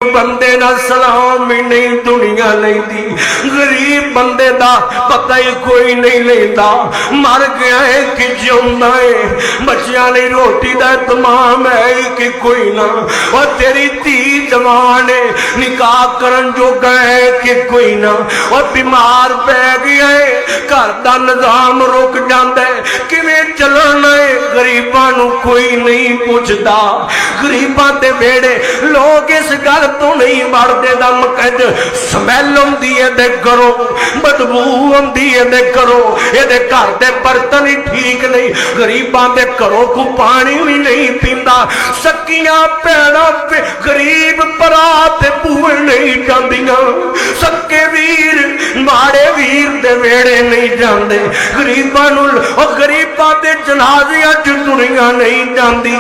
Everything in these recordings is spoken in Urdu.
بندے دا سلام ہی نہیں دنیا لیندی، غریب بندے دا پتہ ہی کوئی نہیں لیندا، مر گیا ہے کہ جیوندا ہے، بچیاں لئی روٹی دا تمام ہے کہ کوئی نہ، اور تیری دھی جوان ہے نکاح کرن جو گئے کہ کوئی نہ، اور بیمار پہ گیا ہے گھر دا نظام رک جاندا ہے، کیویں چلنا ہے غریباں نو کوئی نہیں پوچھدا، غریباں دے ویڑے لوگ اس گل تو نہیں بڑھتے دا مقید سمیل ہوندی ہے دے کرو، بدبو ہوندی ہے دے کرو، یہ دے گھر دے برتن ہی ٹھیک نہیں، غریباں دے کرو کو پانی بھی نہیں پیندا، سکیاں پیڑاں پہ غریب برات بوئے نہیں جاندیاں، سکے ویر ماڑے ویر دے ویڑے نہیں جاندے، غریباں نو اور غریباں دے جنازیاں چ دنیا نہیں جاندی،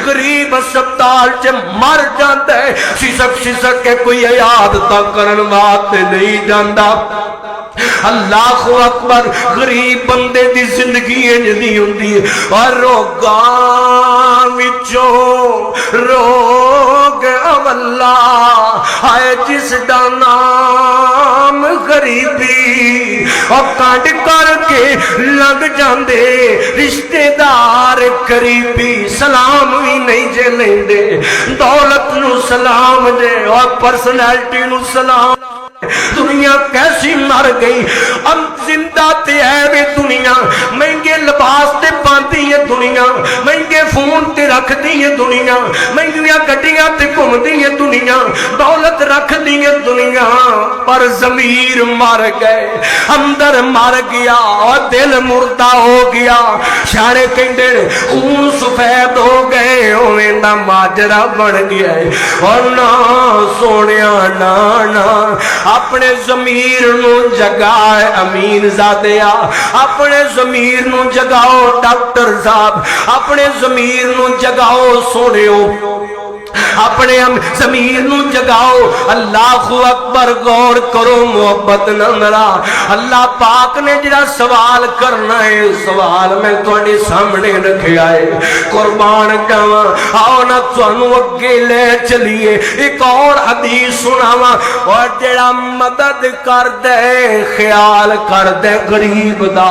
غریب اسپتال چ مر جاندا ہے، سسک کے کوئی یاد تا کرن واسطے نہیں جاندا۔ اللہ اکبر، غریب بندے دی زندگی انجدی ہوندی ہے، اور روگاں وچوں روگ اولا ہے جس دا نام غریبی، اور کانڈ کر کے لگ جاندے رشتے دار قریبی، سلام بھی نہیں جے لیندے، دولت نو سلام دے اور پرسنالٹی نو سلام، دنیا کیسی مر گئی، ہم زندہ تے ہے بھی دنیا، مہنگے لباس تے پاندی ہے دنیا، مہنگے فون تے رکھ دی ہے دنیا، مہنگیاں گڈیاں تے گھوم دی ہے دنیا، دولت رکھ دی ہے دنیا، پر ضمیر مر گئے، اندر مر گیا اور دل مردہ ہو گیا، سارے کہندے خون سفید ہو گئے، اوویں دا ماجرا بن گیا ہے، اور نہ سونیا نہ اپنے ضمیر نو جگائے امین زادیا، اپنے ضمیر نو جگاؤ ڈاکٹر صاحب، اپنے ضمیر نو جگاؤ سونیو، اپنے ضمیر نو جگاؤ، اللہ اکبر، غور کرو محبت نہ مرا، اللہ پاک نے جڑا سوال کرنا ہے سوال میں تھوڑے سامنے رکھیا ہے، قربان جاواں، آؤ نہ تھانوں اگے لے چلیے ایک اور حدیث سناواں، اور جڑا مدد کر دے خیال کر دے غریب دا،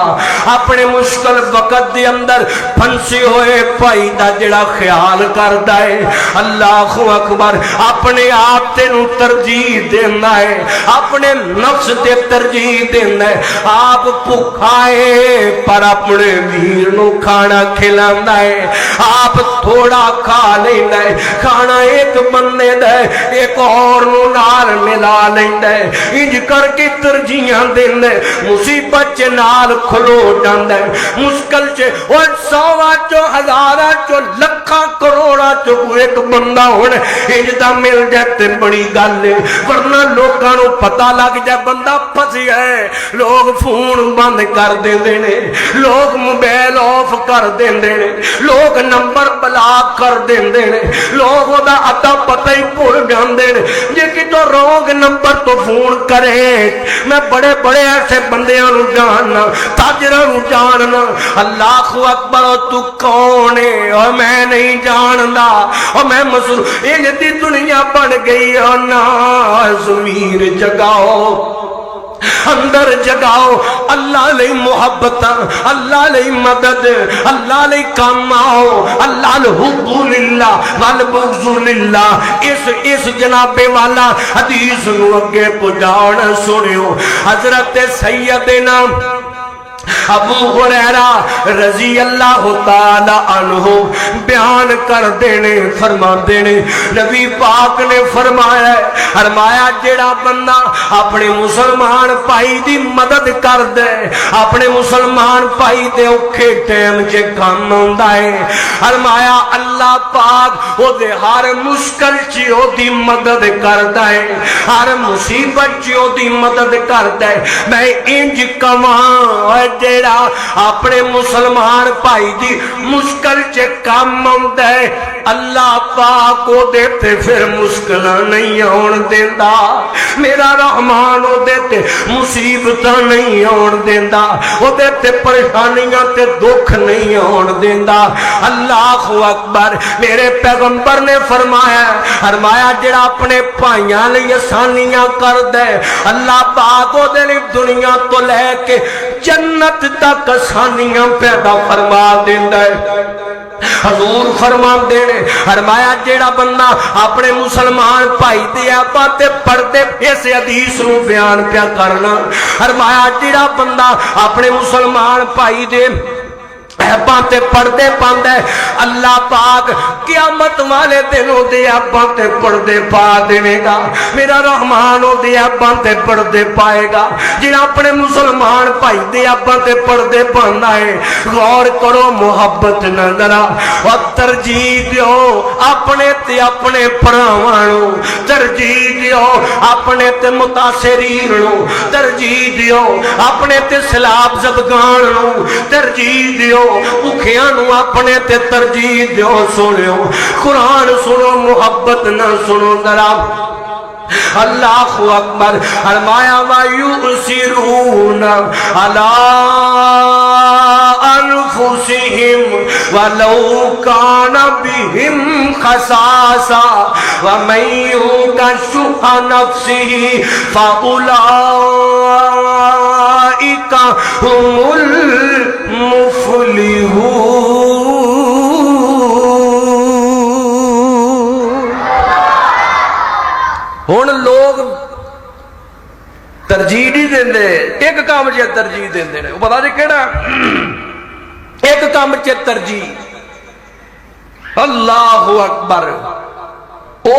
اپنے مشکل وقت دے اندر پھنسے ہوئے بھائی دا جڑا خیال کردا ہے، اللہ اکبر، اپنے آپ تے نو ترجیح دینا ہے، اپنے نفس تے ترجیح دینا ہے، آپ بھکھائے پر اپنے ویر نو کھانا کھلاندا ہے، آپ تھوڑا کھا لیندا ہے، کھانا ایک بندے دا ہے ایک اور نو نال ملا لیندا ہے، انج کر کے ترجیحاں دیندا ہے، مصیبت چ نال کھلو جاندا ہے، مشکل چ اور سواں چو ہزاراں چو لکھاں کروڑاں چو ایک بندہ ہن انج دا مل جائے تے بڑی گل ہے، ورنہ لوکاں نو پتہ لگ جائے بندہ پھسیا ہے، لوگ فون بند کر دیندے نے، لوگ موبائل آف کر دیندے نے، لوگ نمبر بلاک کر دیندے نے، لوگ دا اتا پتہ ہی بھول جاندے نے، جے کتوں رونگ نمبر تو فون کرے، میں بڑے بڑے ایسے بندیاں نو جاننا، تاجراں نو جاننا، اللہ اکبر، تو کون ہے اور میں نہیں جاندا، اور میں یہ جدی دنیا بن گئی ہے، نا ضمیر جگاؤ، اندر جگاؤ، اللہ لئی محبت، اللہ لئی مدد، اللہ لئی کام آؤ، اللہ الحب للہ والبغض للہ، اس جناب والا حدیث نو اگے پہنچاؤ، سنیو، حضرت سیدنا ابو ہریرہ رضی اللہ تعالی عنہ بیان کر دینے فرما دینے، نبی پاک نے فرمایا جڑا بندہ اپنے مسلمان بھائی دی مدد کر دے، اپنے مسلمان بھائی دے اوکھے ٹائم چ کام آندا ہے، فرمایا اللہ پاک او دے ہر مشکل چ او دی مدد کردا ہے، ہر مصیبت چ او دی مدد کردا ہے، میں انج کواں جیڑا اپنے مسلمان بھائی دی مشکل چ کام آوندا ہے اللہ پاک او دے تے پھر مشکلاں نہیں آن دیندا میرا رحمان او دے تے مصیبتاں نہیں آن دیندا او دے تے پریشانیاں تے دکھ نہیں آن دیندا اللہ اکبر میرے پیغمبر نے فرمایا جڑا اپنے بھائیاں لئی آسانیاں کر دے اللہ پاک او دے لئی دنیا تو لے کے جنت تک آسانیاں پیدا فرما دیندا ہے حضور فرماندے نے فرمایا جیڑا بندہ اپنے مسلمان بھائی دے باتیں پڑھتے اس حدیث نو بیان پیا کرنا فرمایا جیڑا بندہ اپنے مسلمان بھائی دے باتیں پڑھتے پاندے اللہ پاک قیامت والے دنوں دے باتیں پڑھتے پا دے گا میرا رحمان او دے باتیں پڑھتے پائے گا جنہاں اپنے مسلمان بھائی دے باتیں پڑھتے پاندا ہے غور کرو محبت نظرہ اور ترجیح دیو اپنے تے اپنے بھراواں نو ترجیح دیو اپنے تے متاثرین نو ترجیح دیو اپنے تے سیلاب زدگان نو ترجیح دیو بھوکیاں نو اپنے تے ترجیح دیو سنو قرآن سنو محبت نہ سنو ذرا اللہ اکبر فرمایا وَيُؤْثِرُونَ عَلَىٰ أَنفُسِهِمْ وَلَوْ كَانَ بِهِمْ خَصَاصَةٌ وَمَن يُوقَ شُحَّ نَفْسِهِ فَأُولَٰئِكَ هُمُ الْمُفْلِحُونَ ہن لوگ ترجیح نہیں دیندے ایک کام چ ترجیح دیندے نے پتا جی کیڑا ایک کام چ ترجیح اللہ اکبر